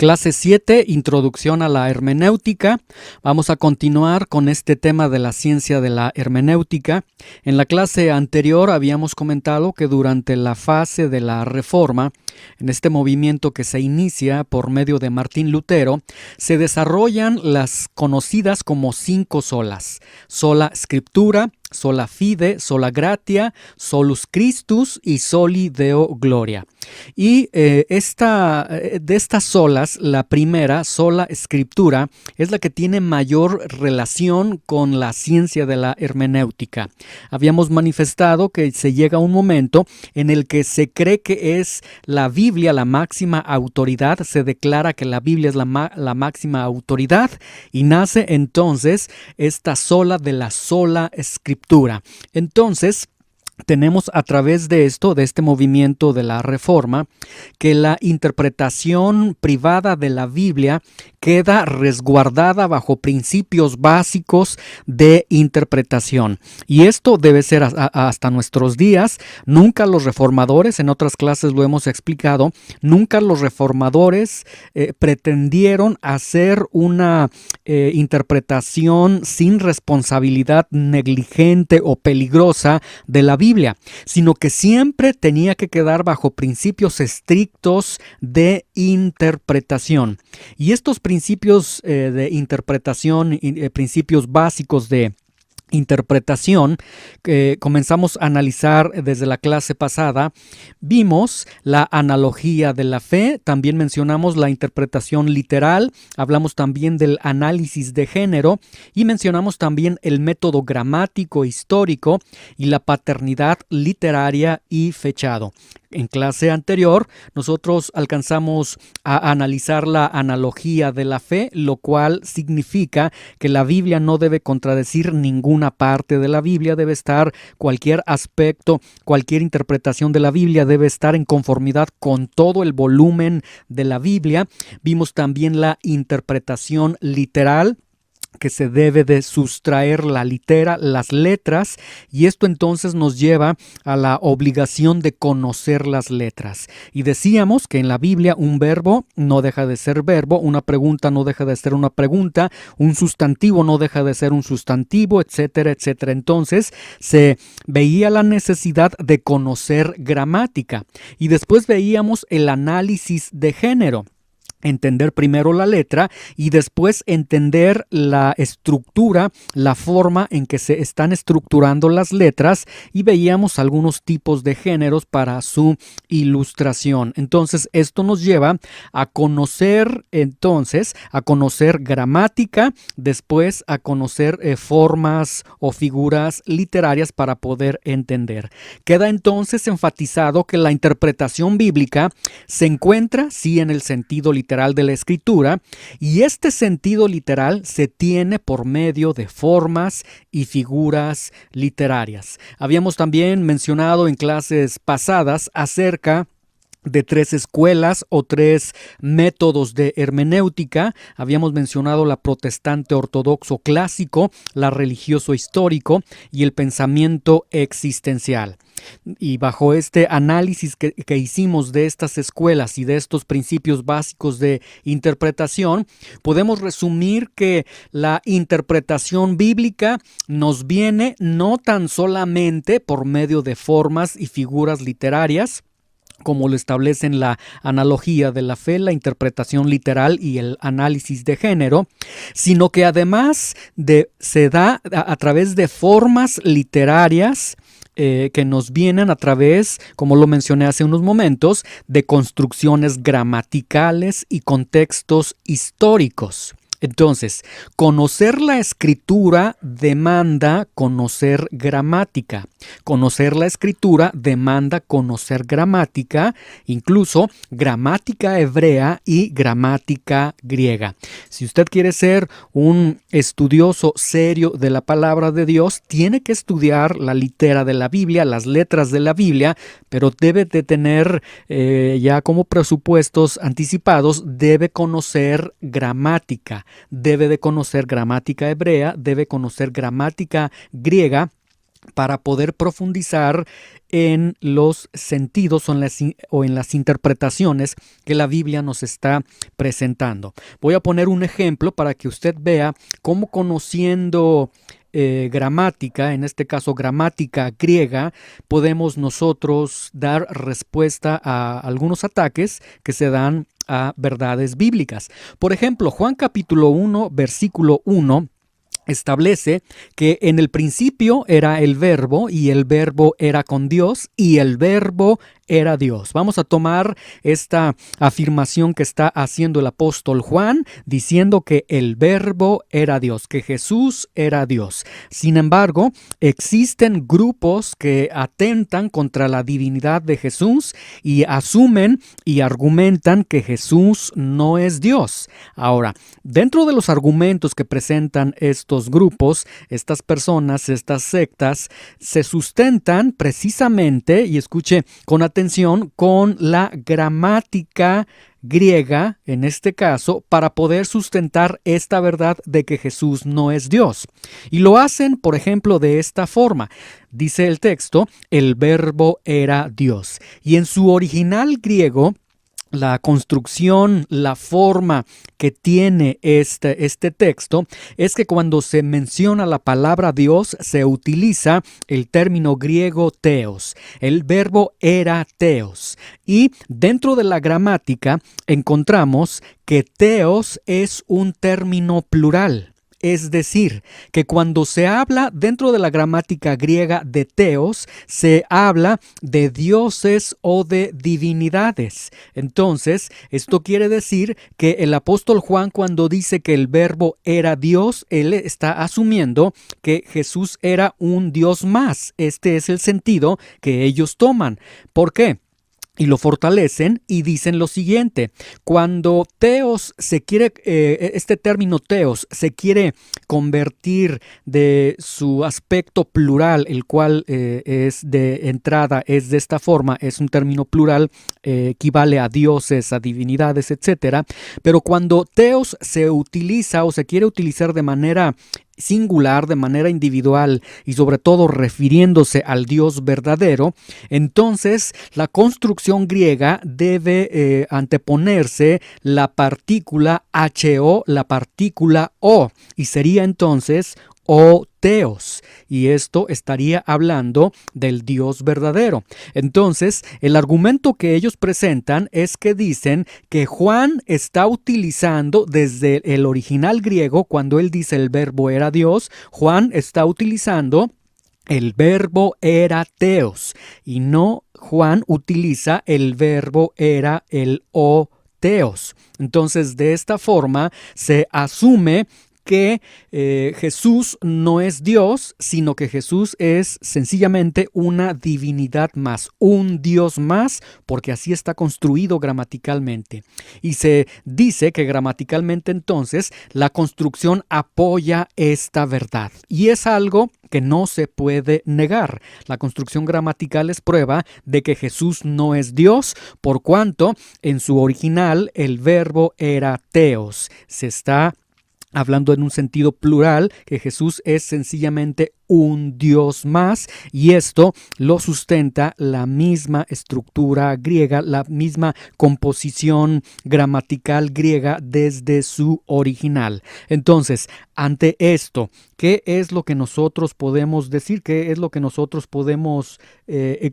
Clase 7, Introducción a la Hermenéutica. Vamos a continuar con este tema de la ciencia de la hermenéutica. En la clase anterior habíamos comentado que durante la fase de la Reforma, en este movimiento que se inicia por medio de Martín Lutero, se desarrollan las conocidas como 5 solas: sola scriptura, sola fide, sola gratia, solus Christus y soli Deo gloria. Y de estas solas, la primera, sola escritura, es la que tiene mayor relación con la ciencia de la hermenéutica. Habíamos manifestado que se llega a un momento en el que se cree que es la Biblia la máxima autoridad, se declara que la Biblia es la máxima autoridad y nace entonces esta sola de la sola escritura. Entonces, tenemos a través de esto, de este movimiento de la Reforma, que la interpretación privada de la Biblia queda resguardada bajo principios básicos de interpretación. Y esto debe ser hasta nuestros días. Nunca los reformadores, en otras clases lo hemos explicado, nunca los reformadores pretendieron hacer una interpretación sin responsabilidad negligente o peligrosa de la Biblia, sino que siempre tenía que quedar bajo principios estrictos de interpretación. Y estos principios de interpretación, principios básicos de interpretación que comenzamos a analizar desde la clase pasada, vimos la analogía de la fe, también mencionamos la interpretación literal, hablamos también del análisis de género y mencionamos también el método gramático histórico y la paternidad literaria y fechado. En clase anterior, nosotros alcanzamos a analizar la analogía de la fe, lo cual significa que la Biblia no debe contradecir ninguna parte de la Biblia, debe estar cualquier aspecto, cualquier interpretación de la Biblia debe estar en conformidad con todo el volumen de la Biblia. Vimos también la interpretación literal, que se debe de sustraer la litera, las letras, y esto entonces nos lleva a la obligación de conocer las letras. Y decíamos que en la Biblia un verbo no deja de ser verbo, una pregunta no deja de ser una pregunta, un sustantivo no deja de ser un sustantivo, etcétera, etcétera. Entonces se veía la necesidad de conocer gramática y después veíamos el análisis de género. Entender primero la letra y después entender la estructura, la forma en que se están estructurando las letras, y veíamos algunos tipos de géneros para su ilustración. Entonces, esto nos lleva a conocer gramática, después a conocer formas o figuras literarias para poder entender. Queda entonces enfatizado que la interpretación bíblica se encuentra, sí, en el sentido literal de la escritura, y este sentido literal se tiene por medio de formas y figuras literarias. Habíamos también mencionado en clases pasadas acerca de 3 escuelas o 3 métodos de hermenéutica. Habíamos mencionado la protestante ortodoxo clásico, la religioso histórico y el pensamiento existencial. Y bajo este análisis que hicimos de estas escuelas y de estos principios básicos de interpretación, podemos resumir que la interpretación bíblica nos viene no tan solamente por medio de formas y figuras literarias, como lo establecen la analogía de la fe, la interpretación literal y el análisis de género, sino que además se da a través de formas literarias que nos vienen a través, como lo mencioné hace unos momentos, de construcciones gramaticales y contextos históricos. Entonces, conocer la escritura demanda conocer gramática. Conocer la escritura demanda conocer gramática, incluso gramática hebrea y gramática griega. Si usted quiere ser un estudioso serio de la palabra de Dios, tiene que estudiar la litera de la Biblia, las letras de la Biblia, pero debe de tener ya como presupuestos anticipados, debe conocer gramática. Debe de conocer gramática hebrea, debe conocer gramática griega, para poder profundizar en los sentidos o en las interpretaciones que la Biblia nos está presentando. Voy a poner un ejemplo para que usted vea cómo, conociendo gramática, en este caso gramática griega, podemos nosotros dar respuesta a algunos ataques que se dan a verdades bíblicas. Por ejemplo, Juan capítulo 1, versículo 1, establece que en el principio era el verbo y el verbo era con Dios y el verbo era Dios. Vamos a tomar esta afirmación que está haciendo el apóstol Juan, diciendo que el verbo era Dios, que Jesús era Dios. Sin embargo, existen grupos que atentan contra la divinidad de Jesús y asumen y argumentan que Jesús no es Dios. Ahora, dentro de los argumentos que presentan estos grupos, estas personas, estas sectas, se sustentan precisamente, y escuche con atención, con la gramática griega, en este caso, para poder sustentar esta verdad de que Jesús no es Dios. Y lo hacen, por ejemplo, de esta forma. Dice el texto, el verbo era Dios. Y en su original griego, la construcción, la forma que tiene este texto es que cuando se menciona la palabra Dios se utiliza el término griego theos. El verbo era theos. Y dentro de la gramática encontramos que theos es un término plural. Es decir, que cuando se habla dentro de la gramática griega de theos, se habla de dioses o de divinidades. Entonces, esto quiere decir que el apóstol Juan, cuando dice que el verbo era Dios, él está asumiendo que Jesús era un Dios más. Este es el sentido que ellos toman. ¿Por qué? Y lo fortalecen y dicen lo siguiente: cuando theos se quiere, este término theos se quiere convertir de su aspecto plural, el cual es de entrada, es de esta forma, es un término plural, equivale a dioses, a divinidades, etc. Pero cuando theos se utiliza o se quiere utilizar de manera singular, de manera individual y sobre todo refiriéndose al Dios verdadero, entonces la construcción griega debe anteponerse la partícula ho, la partícula o, y sería entonces o theos, y esto estaría hablando del Dios verdadero. Entonces, el argumento que ellos presentan es que dicen que Juan está utilizando desde el original griego, cuando él dice el verbo era Dios, Juan está utilizando el verbo era theos, y no Juan utiliza el verbo era el o theos. Entonces, de esta forma se asume que Jesús no es Dios, sino que Jesús es sencillamente una divinidad más, un Dios más, porque así está construido gramaticalmente. Y se dice que gramaticalmente entonces la construcción apoya esta verdad. Y es algo que no se puede negar. La construcción gramatical es prueba de que Jesús no es Dios, por cuanto en su original el verbo era theos. Se está hablando en un sentido plural, que Jesús es sencillamente un Dios más, y esto lo sustenta la misma estructura griega, la misma composición gramatical griega desde su original. Entonces, ante esto, ¿qué es lo que nosotros podemos decir? ¿Qué es lo que nosotros podemos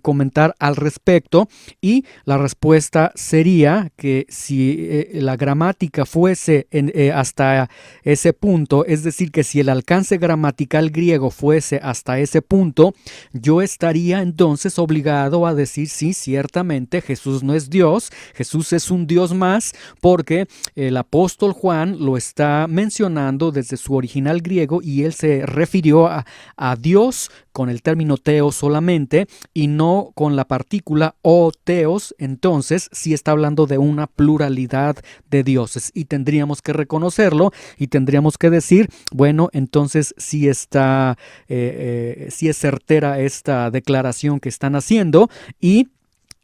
comentar al respecto? Y la respuesta sería que si la gramática fuese hasta ese punto, es decir, que si el alcance gramatical griego fuese hasta ese punto, yo estaría entonces obligado a decir sí, ciertamente Jesús no es Dios, Jesús es un Dios más, porque el apóstol Juan lo está mencionando desde su original griego y él se refirió a Dios con el término theos solamente y no con la partícula o theos. Entonces sí está hablando de una pluralidad de dioses y tendríamos que reconocerlo y tendríamos que decir, bueno, entonces sí está, sí es certera esta declaración que están haciendo y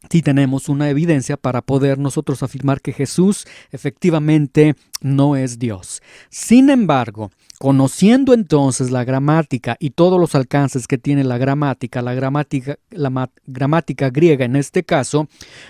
sí tenemos una evidencia para poder nosotros afirmar que Jesús efectivamente no es Dios. Sin embargo, conociendo entonces la gramática y todos los alcances que tiene la gramática griega en este caso,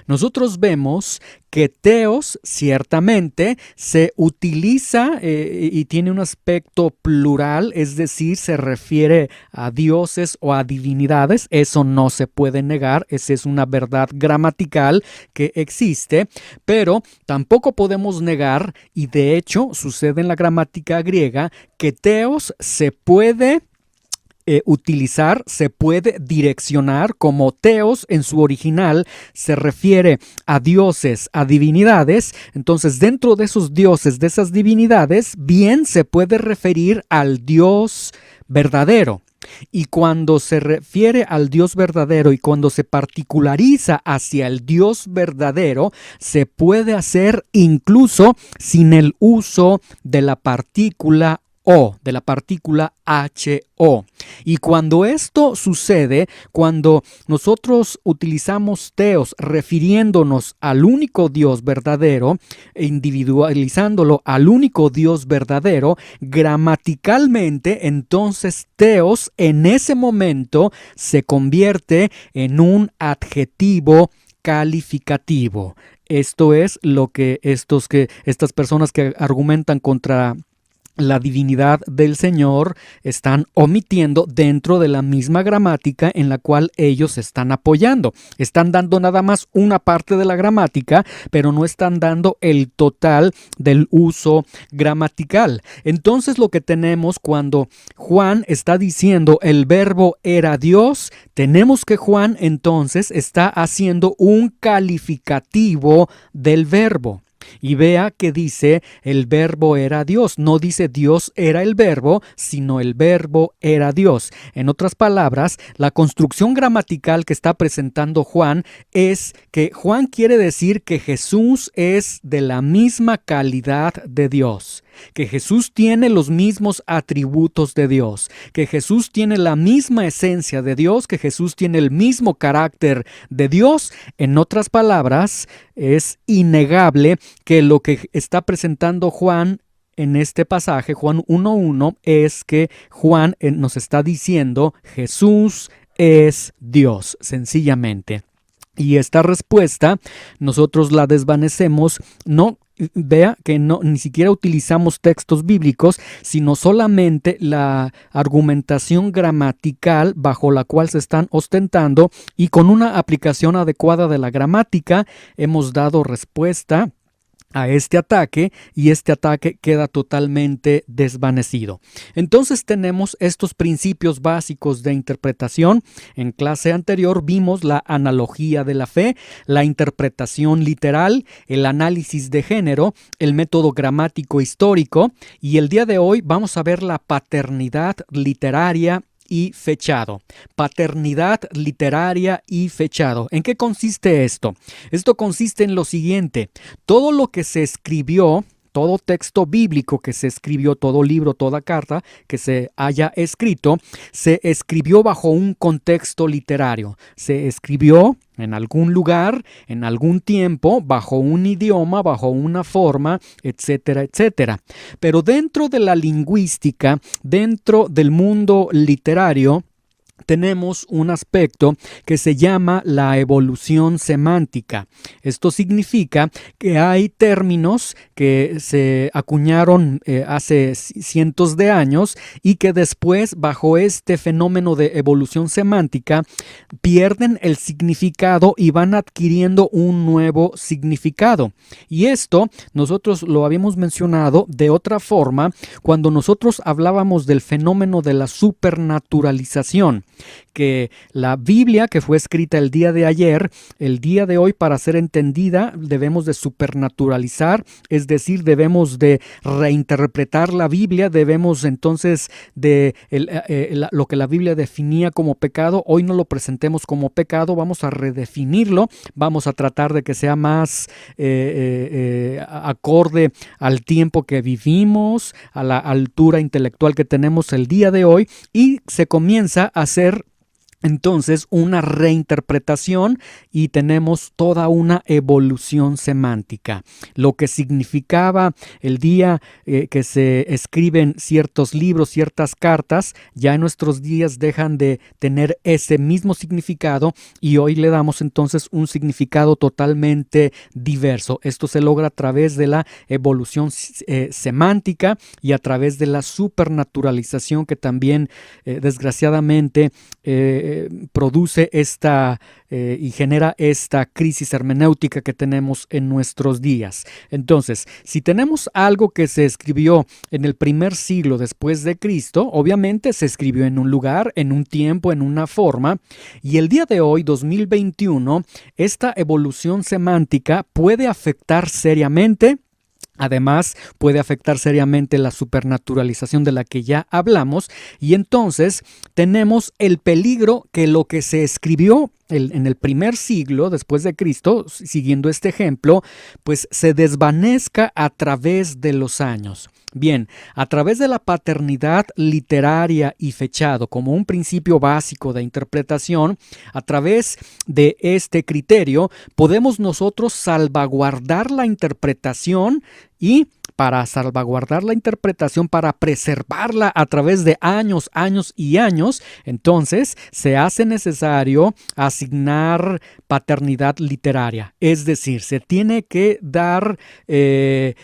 nosotros vemos que teos ciertamente se utiliza y tiene un aspecto plural, es decir, se refiere a dioses o a divinidades. Eso no se puede negar, esa es una verdad gramatical que existe, pero tampoco podemos negar, y de hecho sucede en la gramática griega, que teos se puede utilizar, se puede direccionar como teos en su original, se refiere a dioses, a divinidades. Entonces, dentro de esos dioses, de esas divinidades, bien se puede referir al Dios verdadero. Y cuando se refiere al Dios verdadero y cuando se particulariza hacia el Dios verdadero, se puede hacer incluso sin el uso de la partícula o, de la partícula HO. Y cuando esto sucede, cuando nosotros utilizamos teos refiriéndonos al único Dios verdadero, individualizándolo al único Dios verdadero, gramaticalmente, entonces teos en ese momento se convierte en un adjetivo calificativo. Esto es lo que estas personas que argumentan contra la divinidad del Señor están omitiendo dentro de la misma gramática en la cual ellos están apoyando. Están dando nada más una parte de la gramática, pero no están dando el total del uso gramatical. Entonces lo que tenemos cuando Juan está diciendo el verbo era Dios, tenemos que Juan entonces está haciendo un calificativo del verbo. Y vea que dice el verbo era Dios, no dice Dios era el verbo, sino el verbo era Dios. En otras palabras, la construcción gramatical que está presentando Juan es que Juan quiere decir que Jesús es de la misma calidad de Dios, que Jesús tiene los mismos atributos de Dios, que Jesús tiene la misma esencia de Dios, que Jesús tiene el mismo carácter de Dios. En otras palabras, es innegable que lo que está presentando Juan en este pasaje, Juan 1:1, es que Juan nos está diciendo Jesús es Dios, sencillamente. Y esta respuesta nosotros la desvanecemos, no. Vea que ni siquiera utilizamos textos bíblicos, sino solamente la argumentación gramatical bajo la cual se están ostentando, y con una aplicación adecuada de la gramática hemos dado respuesta a este ataque, y este ataque queda totalmente desvanecido. Entonces tenemos estos principios básicos de interpretación. En clase anterior vimos la analogía de la fe, la interpretación literal, el análisis de género, el método gramático histórico, y el día de hoy vamos a ver la paternidad literaria y fechado. Paternidad literaria y fechado. ¿En qué consiste esto? Esto consiste en lo siguiente: todo lo que se escribió, todo texto bíblico que se escribió, todo libro, toda carta que se haya escrito, se escribió bajo un contexto literario. Se escribió en algún lugar, en algún tiempo, bajo un idioma, bajo una forma, etcétera, etcétera. Pero dentro de la lingüística, dentro del mundo literario, tenemos un aspecto que se llama la evolución semántica. Esto significa que hay términos que se acuñaron hace cientos de años y que después, bajo este fenómeno de evolución semántica, pierden el significado y van adquiriendo un nuevo significado. Y esto nosotros lo habíamos mencionado de otra forma cuando nosotros hablábamos del fenómeno de la supernaturalización, que la Biblia que fue escrita el día de ayer, el día de hoy, para ser entendida, debemos de supernaturalizar, es decir, debemos de reinterpretar la Biblia, debemos entonces de lo que la Biblia definía como pecado, hoy no lo presentemos como pecado, vamos a redefinirlo, vamos a tratar de que sea más acorde al tiempo que vivimos, a la altura intelectual que tenemos el día de hoy, y se comienza a hacer entonces una reinterpretación y tenemos toda una evolución semántica. Lo que significaba el día que se escriben ciertos libros, ciertas cartas, ya en nuestros días dejan de tener ese mismo significado y hoy le damos entonces un significado totalmente diverso. Esto se logra a través de la evolución semántica y a través de la supernaturalización que también desgraciadamente produce esta y genera esta crisis hermenéutica que tenemos en nuestros días. Entonces, si tenemos algo que se escribió en el primer siglo después de Cristo, obviamente se escribió en un lugar, en un tiempo, en una forma, y el día de hoy, 2021, esta evolución semántica puede afectar seriamente. Además, puede afectar seriamente la supernaturalización de la que ya hablamos y entonces tenemos el peligro que lo que se escribió en el primer siglo después de Cristo, siguiendo este ejemplo, pues se desvanezca a través de los años. Bien, a través de la paternidad literaria y fechado como un principio básico de interpretación, a través de este criterio podemos nosotros salvaguardar la interpretación y para salvaguardar la interpretación, para preservarla a través de años, años y años, entonces se hace necesario asignar paternidad literaria. Es decir, se tiene que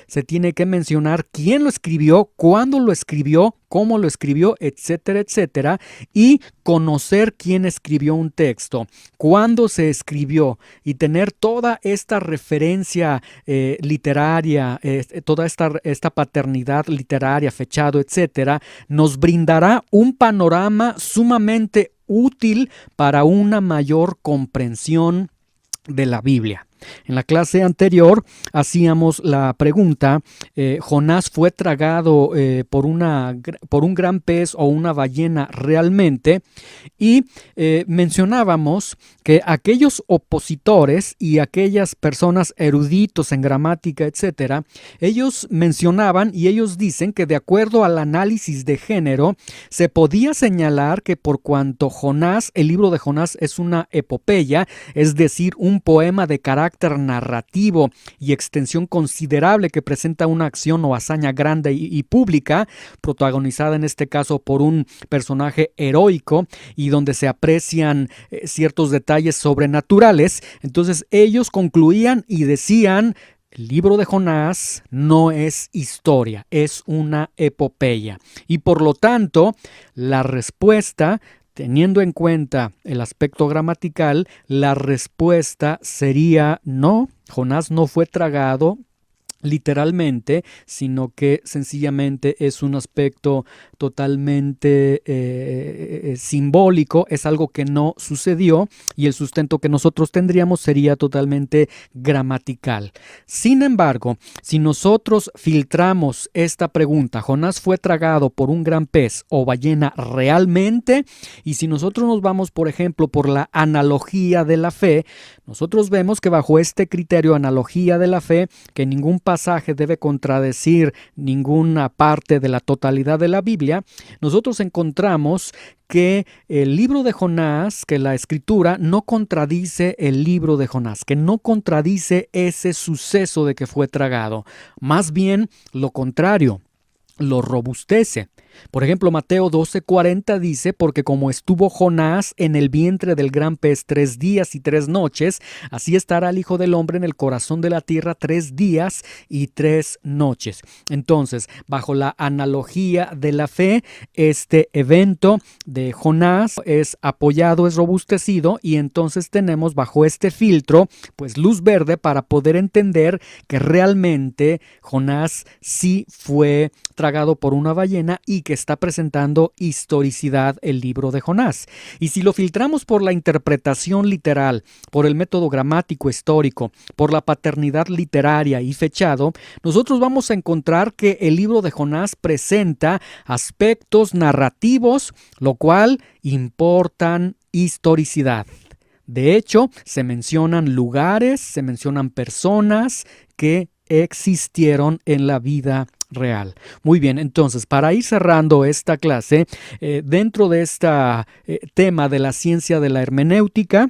se tiene que mencionar quién lo escribió, cuándo lo escribió, cómo lo escribió, etcétera, etcétera, y conocer quién escribió un texto, cuándo se escribió y tener toda esta referencia literaria, toda esta paternidad literaria, fechado, etcétera, nos brindará un panorama sumamente útil para una mayor comprensión de la Biblia. En la clase anterior hacíamos la pregunta, ¿Jonás fue tragado por un gran pez o una ballena realmente? Y mencionábamos que aquellos opositores y aquellas personas eruditos en gramática, etcétera, ellos mencionaban y ellos dicen que de acuerdo al análisis de género, se podía señalar que por cuanto Jonás, el libro de Jonás es una epopeya, es decir, un poema de carácter narrativo y extensión considerable que presenta una acción o hazaña grande y pública, protagonizada en este caso por un personaje heroico y donde se aprecian ciertos detalles sobrenaturales. Entonces ellos concluían y decían: el libro de Jonás no es historia, es una epopeya. Y por lo tanto, la respuesta, teniendo en cuenta el aspecto gramatical, la respuesta sería no, Jonás no fue tragado literalmente, sino que sencillamente es un aspecto totalmente simbólico, es algo que no sucedió y el sustento que nosotros tendríamos sería totalmente gramatical. Sin embargo, si nosotros filtramos esta pregunta, ¿Jonás fue tragado por un gran pez o ballena realmente? Y si nosotros nos vamos, por ejemplo, por la analogía de la fe, nosotros vemos que bajo este criterio, analogía de la fe, que ningún pasaje debe contradecir ninguna parte de la totalidad de la Biblia, nosotros encontramos que el libro de Jonás, que la escritura no contradice el libro de Jonás, que no contradice ese suceso de que fue tragado, más bien lo contrario, lo robustece. Por ejemplo, Mateo 12:40 dice: porque como estuvo Jonás en el vientre del gran pez 3 días y 3 noches, así estará el Hijo del Hombre en el corazón de la tierra 3 días y 3 noches. Entonces, bajo la analogía de la fe, este evento de Jonás es apoyado, es robustecido, y entonces tenemos bajo este filtro, pues luz verde para poder entender que realmente Jonás sí fue tragado por una ballena y que está presentando historicidad el libro de Jonás. Y si lo filtramos por la interpretación literal, por el método gramático histórico, por la paternidad literaria y fechado, nosotros vamos a encontrar que el libro de Jonás presenta aspectos narrativos, lo cual importan historicidad. De hecho, se mencionan lugares, se mencionan personas que existieron en la vida real. Muy bien, entonces, para ir cerrando esta clase, dentro de este tema de la ciencia de la hermenéutica,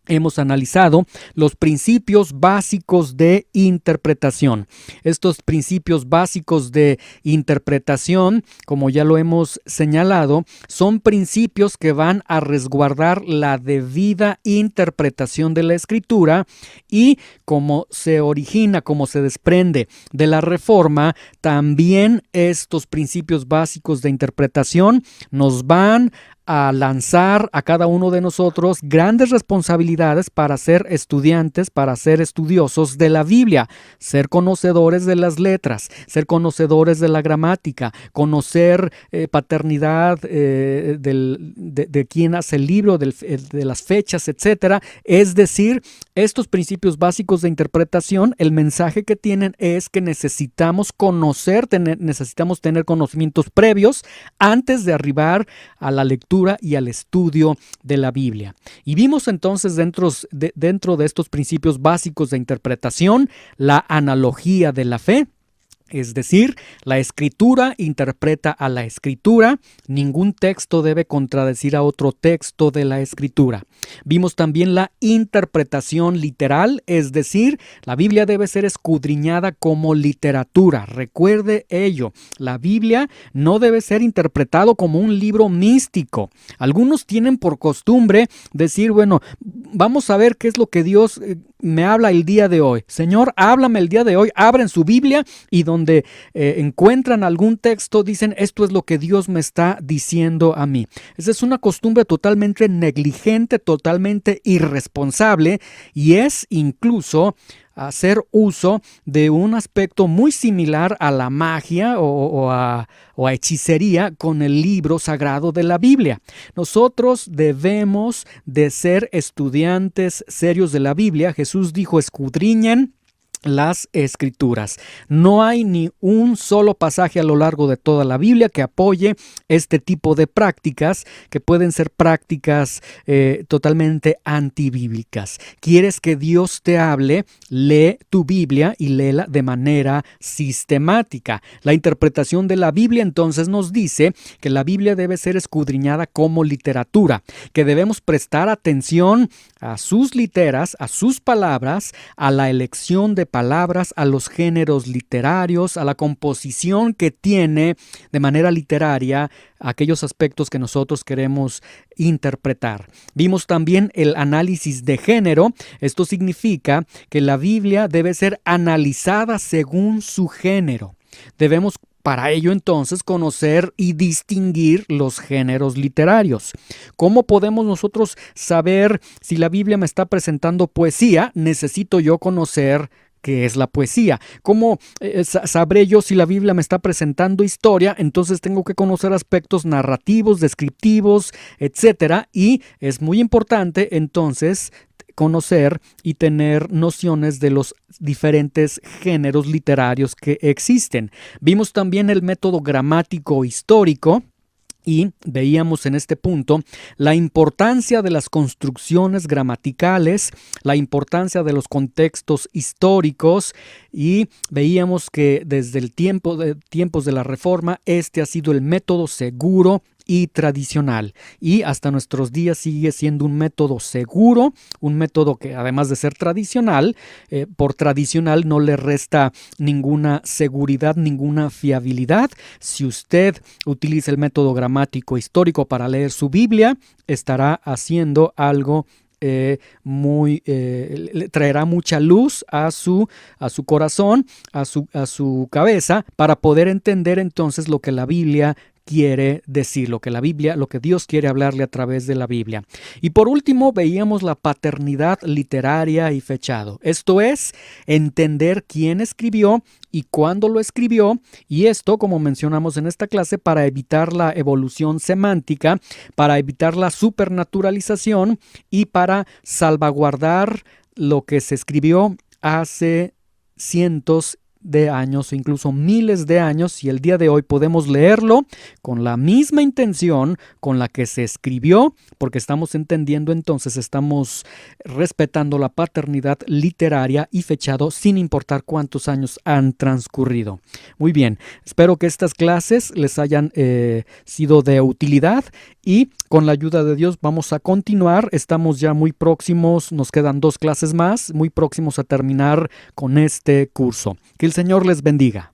hemos analizado los principios básicos de interpretación. Estos principios básicos de interpretación, como ya lo hemos señalado, son principios que van a resguardar la debida interpretación de la Escritura y como se origina, como se desprende de la Reforma, también estos principios básicos de interpretación nos van a lanzar a cada uno de nosotros grandes responsabilidades para ser estudiantes, para ser estudiosos de la Biblia, ser conocedores de las letras, ser conocedores de la gramática, conocer paternidad de quién hace el libro, de las fechas, etcétera. Es decir, estos principios básicos de interpretación, el mensaje que tienen es que necesitamos necesitamos tener conocimientos previos antes de arribar a la lectura y al estudio de la Biblia. Y vimos entonces dentro de estos principios básicos de interpretación la analogía de la fe. Es decir, la Escritura interpreta a la Escritura, ningún texto debe contradecir a otro texto de la Escritura. Vimos también la interpretación literal, es decir, la Biblia debe ser escudriñada como literatura. Recuerde ello, la Biblia no debe ser interpretado como un libro místico. Algunos tienen por costumbre decir, bueno, vamos a ver qué es lo que Dios me habla el día de hoy. Señor, háblame el día de hoy. Abren su Biblia y donde encuentran algún texto dicen, esto es lo que Dios me está diciendo a mí. Esa es una costumbre totalmente negligente, totalmente irresponsable y es incluso hacer uso de un aspecto muy similar a la magia o a hechicería con el libro sagrado de la Biblia. Nosotros debemos de ser estudiantes serios de la Biblia. Jesús dijo, escudriñen las Escrituras. No hay ni un solo pasaje a lo largo de toda la Biblia que apoye este tipo de prácticas que pueden ser prácticas totalmente antibíblicas. ¿Quieres que Dios te hable? Lee tu Biblia y léela de manera sistemática. La interpretación de la Biblia entonces nos dice que la Biblia debe ser escudriñada como literatura, que debemos prestar atención a sus literas, a sus palabras, a la elección de palabras, a los géneros literarios, a la composición que tiene de manera literaria aquellos aspectos que nosotros queremos interpretar. Vimos también el análisis de género. Esto significa que la Biblia debe ser analizada según su género. Debemos para ello entonces conocer y distinguir los géneros literarios. ¿Cómo podemos nosotros saber si la Biblia me está presentando poesía? Necesito yo conocer ¿qué es la poesía? ¿Cómo sabré yo si la Biblia me está presentando historia? Entonces tengo que conocer aspectos narrativos, descriptivos, etcétera. Y es muy importante entonces conocer y tener nociones de los diferentes géneros literarios que existen. Vimos también el método gramático histórico. Y veíamos en este punto la importancia de las construcciones gramaticales, la importancia de los contextos históricos y veíamos que desde el tiempos de la Reforma este ha sido el método seguro y tradicional y hasta nuestros días sigue siendo un método seguro, un método que además de ser tradicional, por tradicional no le resta ninguna seguridad, ninguna fiabilidad. Si usted utiliza el método gramático histórico para leer su Biblia, estará haciendo algo le traerá mucha luz a su corazón, a su cabeza, para poder entender entonces lo que la Biblia quiere decir, lo que Dios quiere hablarle a través de la Biblia. Y por último, veíamos la paternidad literaria y fechado. Esto es, entender quién escribió y cuándo lo escribió, y esto, como mencionamos en esta clase, para evitar la evolución semántica, para evitar la supernaturalización y para salvaguardar lo que se escribió hace cientos de años, incluso miles de años, y el día de hoy podemos leerlo con la misma intención con la que se escribió, porque estamos entendiendo entonces, estamos respetando la paternidad literaria y fechado sin importar cuántos años han transcurrido. Muy bien, espero que estas clases les hayan sido de utilidad y con la ayuda de Dios vamos a continuar. Estamos ya muy próximos, nos quedan 2 clases más, muy próximos a terminar con este curso. Que el Señor les bendiga.